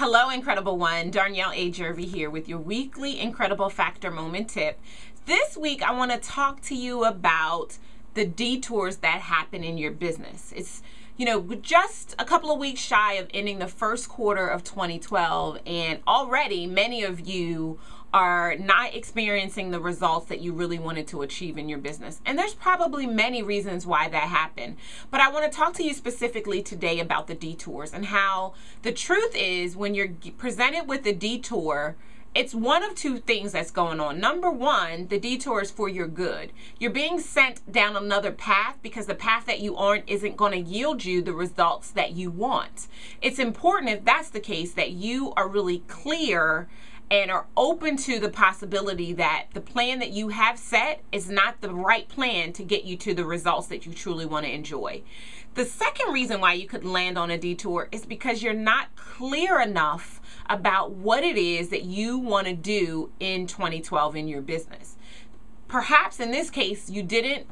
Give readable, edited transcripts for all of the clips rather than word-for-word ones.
Hello, Incredible One. Darnyelle Jervey here with your weekly Incredible Factor Moment tip. This week, I want to talk to you about the detours that happen in your business. It's, just a couple of weeks shy of ending the first quarter of 2012, and already many of you are not experiencing the results that you really wanted to achieve in your business. And there's probably many reasons why that happened. But I want to talk to you specifically today about the detours and how the truth is when you're presented with a detour, it's one of two things that's going on. Number one, the detour is for your good. You're being sent down another path because the path that you aren't isn't going to yield you the results that you want. It's important, if that's the case, that you are really clear and are open to the possibility that the plan that you have set is not the right plan to get you to the results that you truly want to enjoy. The second reason why you could land on a detour is because you're not clear enough about what it is that you want to do in 2012 in your business. Perhaps in this case, you didn't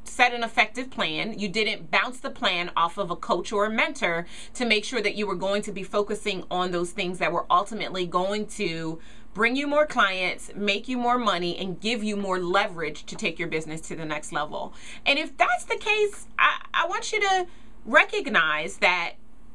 set an effective plan. You didn't bounce the plan off of a coach or a mentor to make sure that you were going to be focusing on those things that were ultimately going to bring you more clients, make you more money, and give you more leverage to take your business to the next level. And if that's the case, I want you to recognize that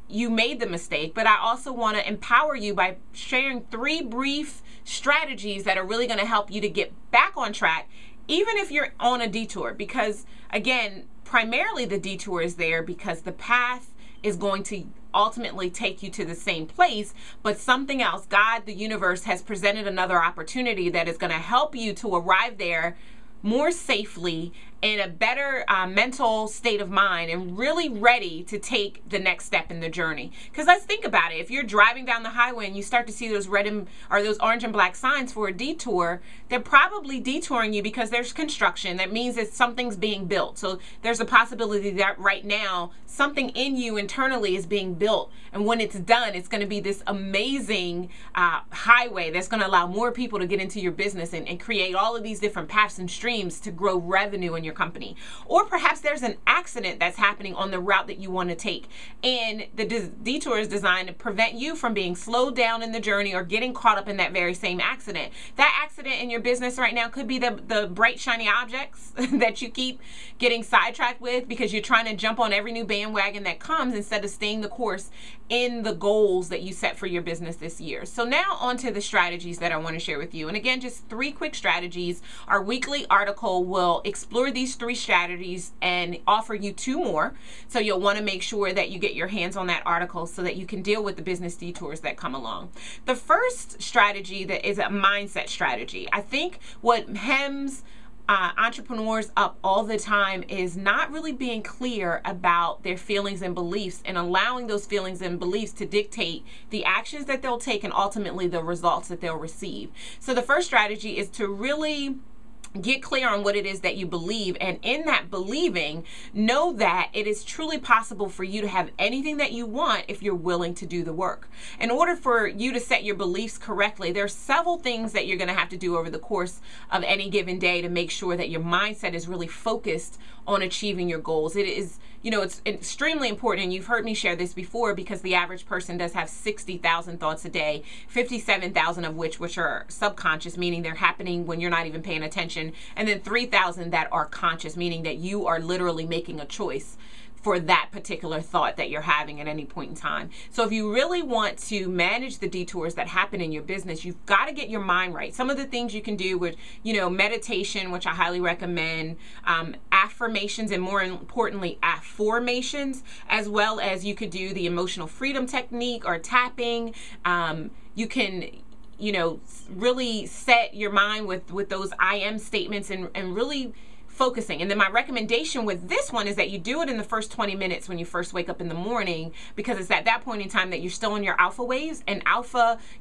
you made the mistake, but I also want to empower you by sharing 3 brief strategies that are really going to help you to get back on track, even if you're on a detour. Because again, primarily the detour is there because the path is going to ultimately take you to the same place, but something else, God, the universe, has presented another opportunity that is going to help you to arrive there more safely, in a better mental state of mind, and really ready to take the next step in the journey. Because let's think about it. If you're driving down the highway and you start to see those those orange and black signs for a detour, they're probably detouring you because there's construction. That means that something's being built. So there's a possibility that right now something in you internally is being built. And when it's done, it's going to be this amazing highway that's going to allow more people to get into your business and create all of these different paths and streams to grow revenue in your company. Or perhaps there's an accident that's happening on the route that you want to take, and the detour is designed to prevent you from being slowed down in the journey or getting caught up in that very same accident. That accident in your business right now could be the bright shiny objects that you keep getting sidetracked with because you're trying to jump on every new bandwagon that comes instead of staying the course in the goals that you set for your business this year. So now on to the strategies that I want to share with you. And again, just 3 quick strategies. Our weekly article will explore these 3 strategies and offer you 2 more. So you'll want to make sure that you get your hands on that article so that you can deal with the business detours that come along. The first strategy that is a mindset strategy. I think what hems entrepreneurs up all the time is not really being clear about their feelings and beliefs and allowing those feelings and beliefs to dictate the actions that they'll take and ultimately the results that they'll receive. So the first strategy is to really get clear on what it is that you believe, and in that believing, know that it is truly possible for you to have anything that you want if you're willing to do the work. In order for you to set your beliefs correctly, there are several things that you're going to have to do over the course of any given day to make sure that your mindset is really focused on achieving your goals. It is, it's extremely important, and you've heard me share this before, because the average person does have 60,000 thoughts a day, 57,000 of which are subconscious, meaning they're happening when you're not even paying attention, and then 3,000 that are conscious, meaning that you are literally making a choice for that particular thought that you're having at any point in time. So if you really want to manage the detours that happen in your business, you've got to get your mind right. Some of the things you can do with, meditation, which I highly recommend, affirmations, and more importantly, affirmations, as well as you could do the emotional freedom technique or tapping. You can really set your mind with those I am statements and really focusing. And then my recommendation with this one is that you do it in the first 20 minutes when you first wake up in the morning, because it's at that point in time that you're still in your alpha waves, and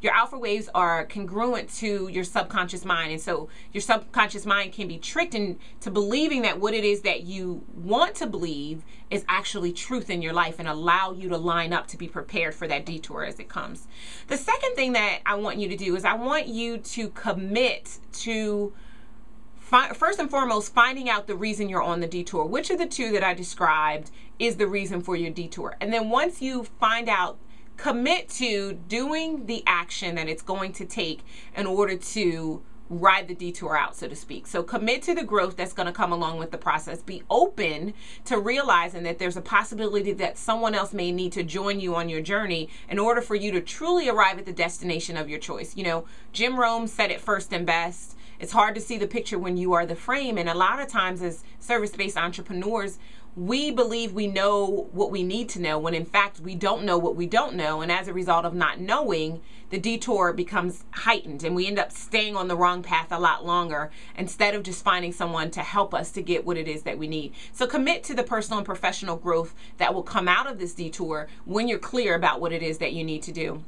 your alpha waves are congruent to your subconscious mind. And so your subconscious mind can be tricked into believing that what it is that you want to believe is actually truth in your life, and allow you to line up to be prepared for that detour as it comes. The second thing that I want you to do is I want you to commit to first and foremost, finding out the reason you're on the detour. Which of the 2 that I described is the reason for your detour? And then once you find out commit to doing the action that it's going to take in order to ride the detour out, so to speak. So commit to the growth that's going to come along with the process. Be open to realizing that there's a possibility that someone else may need to join you on your journey in order for you to truly arrive at the destination of your choice. You know, Jim Rohn said it first and best. It's hard to see the picture when you are the frame. And a lot of times as service-based entrepreneurs, we believe we know what we need to know when in fact we don't know what we don't know. And as a result of not knowing, the detour becomes heightened and we end up staying on the wrong path a lot longer instead of just finding someone to help us to get what it is that we need. So commit to the personal and professional growth that will come out of this detour when you're clear about what it is that you need to do.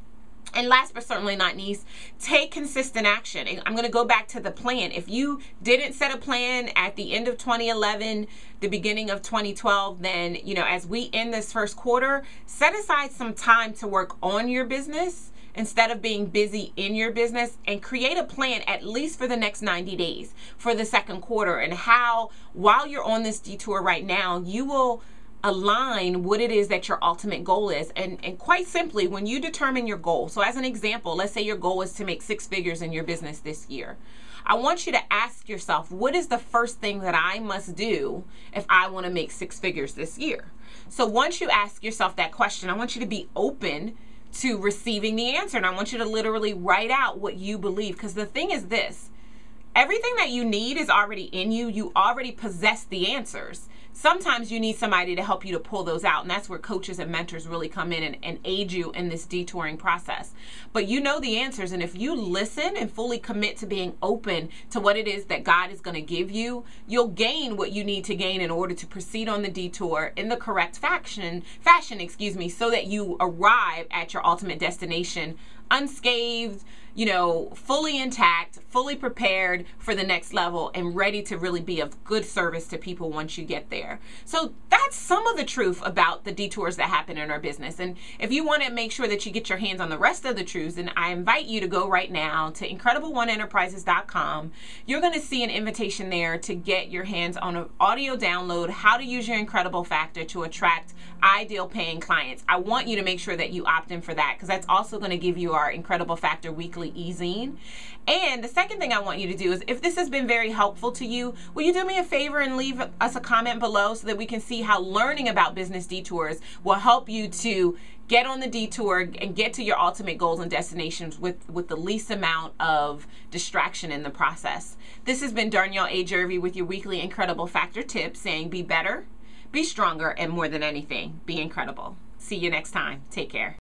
And last but certainly not least, take consistent action. And I'm going to go back to the plan. If you didn't set a plan at the end of 2011, the beginning of 2012, then, you know, as we end this first quarter, set aside some time to work on your business instead of being busy in your business, and create a plan at least for the next 90 days for the second quarter, and how, while you're on this detour right now, you will align what it is that your ultimate goal is. And quite simply, when you determine your goal, so as an example, let's say your goal is to make 6 figures in your business this year. I want you to ask yourself, what is the first thing that I must do if I want to make 6 figures this year? So once you ask yourself that question, I want you to be open to receiving the answer. And I want you to literally write out what you believe. Because the thing is this, everything that you need is already in you. You already possess the answers. Sometimes you need somebody to help you to pull those out, and that's where coaches and mentors really come in and aid you in this detouring process. But you know the answers, and if you listen and fully commit to being open to what it is that God is going to give you, you'll gain what you need to gain in order to proceed on the detour in the correct fashion, so that you arrive at your ultimate destination unscathed, you know, fully intact, fully prepared for the next level, and ready to really be of good service to people once you get there. So that's some of the truth about the detours that happen in our business. And if you want to make sure that you get your hands on the rest of the truths, then I invite you to go right now to IncredibleOneEnterprises.com. You're going to see an invitation there to get your hands on an audio download, how to use your incredible factor to attract ideal paying clients. I want you to make sure that you opt in for that, because that's also going to give you our Incredible Factor weekly e-zine. And the second thing I want you to do is, if this has been very helpful to you, will you do me a favor and leave us a comment below so that we can see how learning about business detours will help you to get on the detour and get to your ultimate goals and destinations with the least amount of distraction in the process. This has been Darnyelle A. Jervey with your weekly Incredible Factor tip, saying be better, be stronger, and more than anything, be incredible. See you next time. Take care.